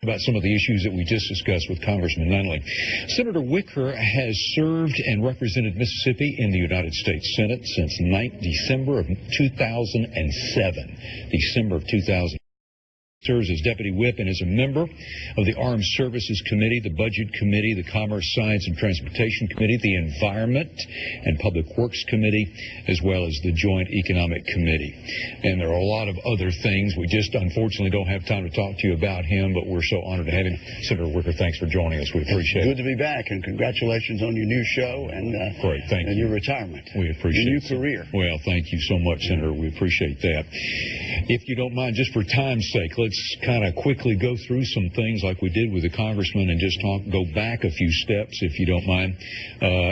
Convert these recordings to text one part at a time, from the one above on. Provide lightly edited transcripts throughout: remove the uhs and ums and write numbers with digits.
about some of the issues that we just discussed with Congressman Nunley. Senator Wicker has served and represented Mississippi in the United States Senate since December of 2007. December of 2000. Serves as Deputy Whip and is a member of the Armed Services Committee, the Budget Committee, the Commerce, Science, and Transportation Committee, the Environment and Public Works Committee, as well as the Joint Economic Committee. And there are a lot of other things. We just unfortunately don't have time to talk to you about him, but we're so honored to have him. Senator Wicker, thanks for joining us. We appreciate it. Good to be back, and congratulations on your new show and great, thank you. Your retirement. We appreciate your new career. Well, thank you so much, Senator. We appreciate that. If you don't mind, just for time's sake, let's kind of quickly go through some things like we did with the congressman and just go back a few steps, if you don't mind,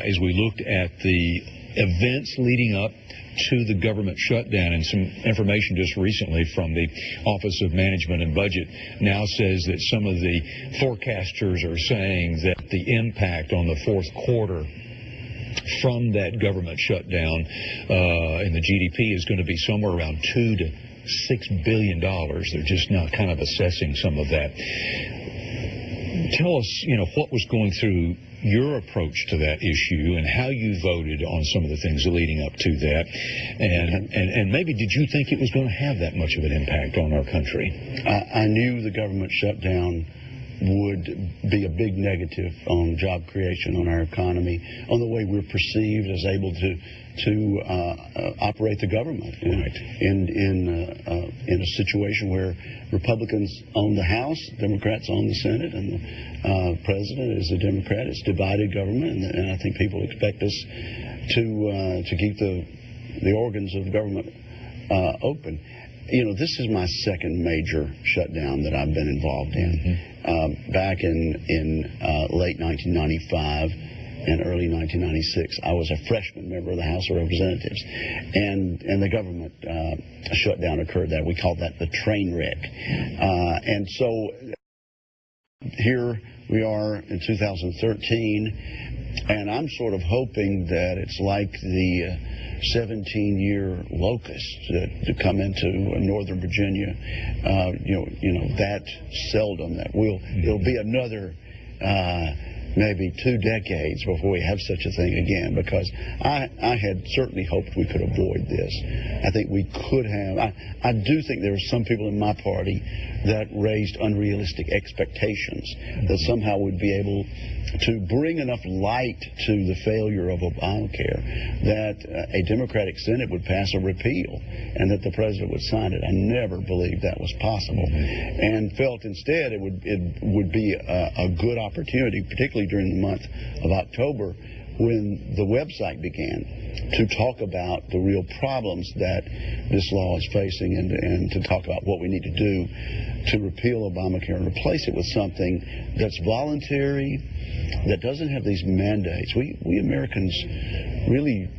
as we looked at the events leading up to the government shutdown. And some information just recently from the Office of Management and Budget now says that some of the forecasters are saying that the impact on the fourth quarter from that government shutdown in the GDP is going to be somewhere around $2 to $6 billion. They're just now kind of assessing some of that. Tell us, what was going through your approach to that issue and how you voted on some of the things leading up to that. And maybe did you think it was going to have that much of an impact on our country? I knew the government shutdown would be a big negative on job creation, on our economy, on the way we're perceived as able to operate the government. Right. In a situation where Republicans own the House, Democrats own the Senate, and the president is a Democrat. It's divided government, and I think people expect us to keep the organs of government open. This is my second major shutdown that I've been involved in. Back in late 1995 and early 1996, I was a freshman member of the House of Representatives, and the government shutdown occurred there. We called that the train wreck. And so here we are in 2013, and I'm sort of hoping that it's like the 17-year locust to come into Northern Virginia. That seldom that it'll be another maybe 2 decades before we have such a thing again, because I had certainly hoped we could avoid this. I think we could have. I do think there were some people in my party that raised unrealistic expectations that somehow we'd be able to bring enough light to the failure of Obamacare that a Democratic Senate would pass a repeal and that the president would sign it. I never believed that was possible, and felt instead it would be a good opportunity, particularly during the month of October, when the website began, to talk about the real problems that this law is facing, and to talk about what we need to do to repeal Obamacare and replace it with something that's voluntary, that doesn't have these mandates. We Americans really,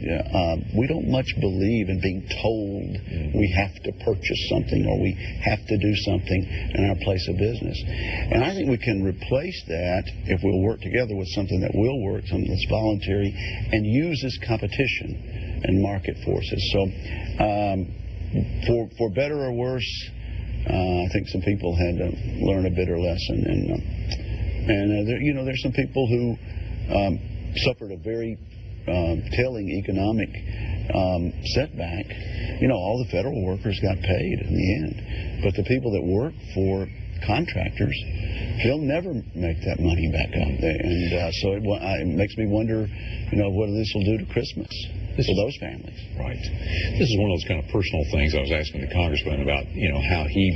we don't much believe in being told we have to purchase something or we have to do something in our place of business. And I think we can replace that if we'll work together with something that will work, something that's voluntary, and uses competition and market forces. So for better or worse, I think some people had to learn a bitter lesson. And there's some people who suffered a very telling economic setback. All the federal workers got paid in the end, but the people that work for contractors, they'll never make that money back up. And so it makes me wonder, what this will do to Christmas for those families. Right. This is one of those kind of personal things I was asking the congressman about, how he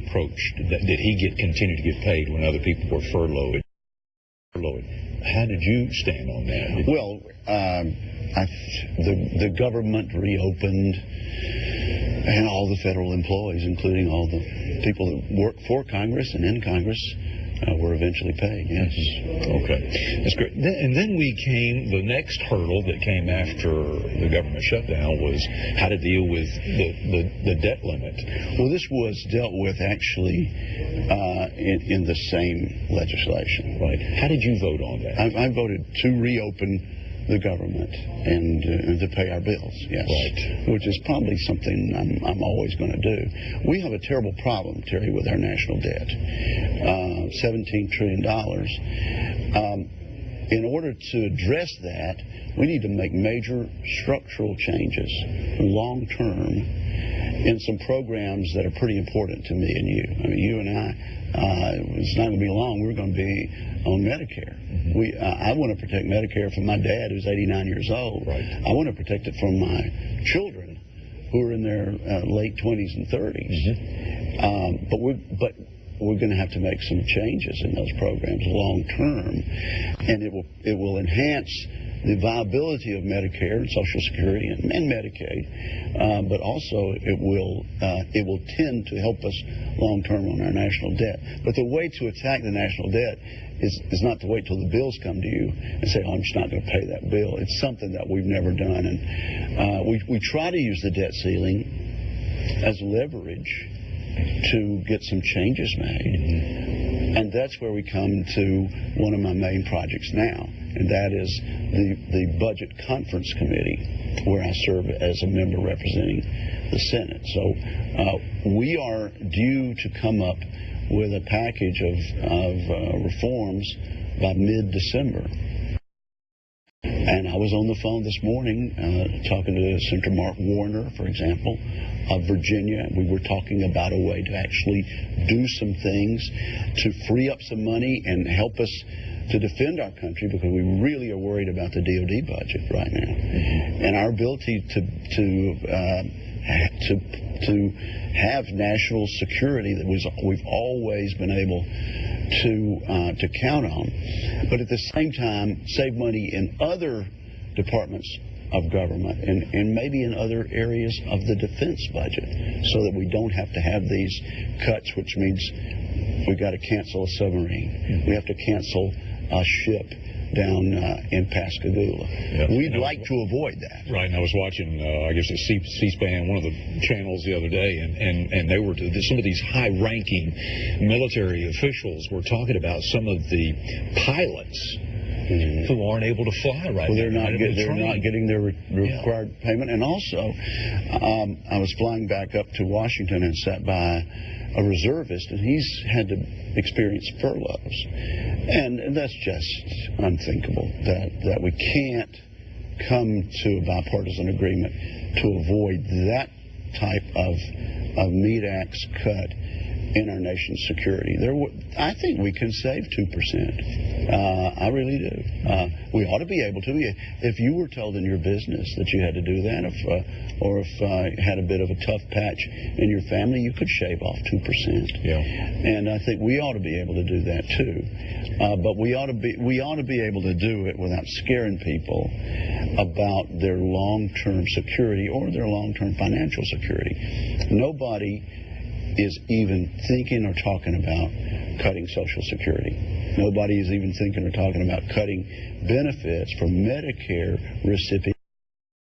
approached that. Did he continue to get paid when other people were furloughed? How did you stand on that? Well, the government reopened, and all the federal employees, including all the people that work for Congress and in Congress, were eventually paid, yes. Okay. That's great. Then the next hurdle that came after the government shutdown was how to deal with the debt limit. Well, this was dealt with actually in the same legislation. Right. How did you vote on that? I voted to reopen the government and to pay our bills, yes. Right. Which is probably something I'm always going to do. We have a terrible problem, Terry, with our national debt. $17 trillion. In order to address that, we need to make major structural changes, long term, in some programs that are pretty important to me and you. I mean, you and I, it's not going to be long, we're going to be on Medicare. Mm-hmm. I want to protect Medicare from my dad, who's 89 years old. Right. I want to protect it from my children, who are in their late 20s and 30s. Mm-hmm. But we're going to have to make some changes in those programs long term, and it will enhance the viability of Medicare and Social Security and Medicaid, but also it will tend to help us long term on our national debt. But the way to attack the national debt is not to wait till the bills come to you and say, oh, I'm just not going to pay that bill. It's something that we've never done, and we try to use the debt ceiling as leverage to get some changes made. And that's where we come to one of my main projects now, and that is the Budget Conference Committee, where I serve as a member representing the Senate. So we are due to come up with a package of reforms by mid-December. And I was on the phone this morning talking to Senator Mark Warner, for example, of Virginia. We were talking about a way to actually do some things to free up some money and help us to defend our country, because we really are worried about the DOD budget right now. Mm-hmm. And our ability to have national security that we've always been able to count on, but at the same time save money in other departments of government and maybe in other areas of the defense budget, so that we don't have to have these cuts, which means we've got to cancel a submarine. We have to cancel a ship down in Pascagoula. Yep. We'd like to avoid that. Right, and I was watching, I guess, C-SPAN, one of the channels the other day, and they were, some of these high-ranking military officials were talking about some of the pilots who aren't able to fly right now. They're not getting their required payment. And also, I was flying back up to Washington and sat by a reservist, and he's had to experience furloughs. And that's just unthinkable, that we can't come to a bipartisan agreement to avoid that type of meat-axe cut in our nation's security. I think we can save 2%. I really do. We ought to be able to. If you were told in your business that you had to do that, or if you had a bit of a tough patch in your family, you could shave off 2%. Yeah. And I think we ought to be able to do that too. But we ought to be able to do it without scaring people about their long-term security or their long-term financial security. Nobody is even thinking or talking about cutting Social Security. Nobody is even thinking or talking about cutting benefits for Medicare recipients,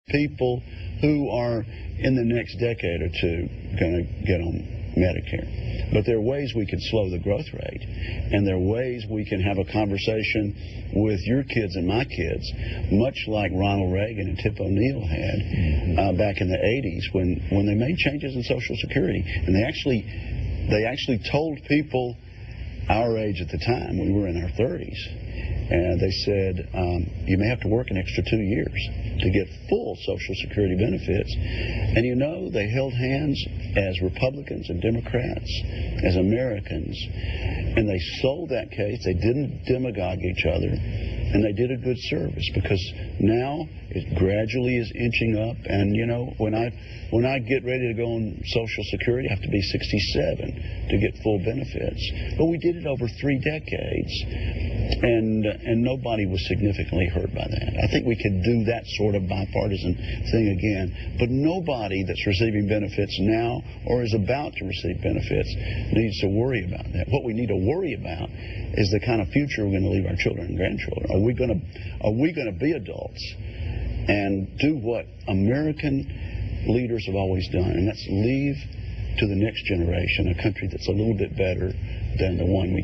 people who are in the next decade or two going to get on Medicare. But there are ways we can slow the growth rate, and there are ways we can have a conversation with your kids and my kids, much like Ronald Reagan and Tip O'Neill had back in the 80s when they made changes in Social Security. And they actually told people our age at the time, we were in our 30s, and they said, you may have to work an extra 2 years to get full Social Security benefits. And you know, they held hands as Republicans and Democrats, as Americans, and they sold that case. They didn't demagogue each other, and they did a good service, because now it gradually is inching up. And you know, when I get ready to go on Social Security, I have to be 67 to get full benefits. But we did it over 3 decades, and nobody was significantly hurt by that. I think we could do that sort of bipartisan thing again, but nobody that's receiving benefits now or is about to receive benefits needs to worry about that. What we need to worry about is the kind of future we're going to leave our children and grandchildren. Are we going to be adults and do what American leaders have always done, and that's leave to the next generation a country that's a little bit better than the one we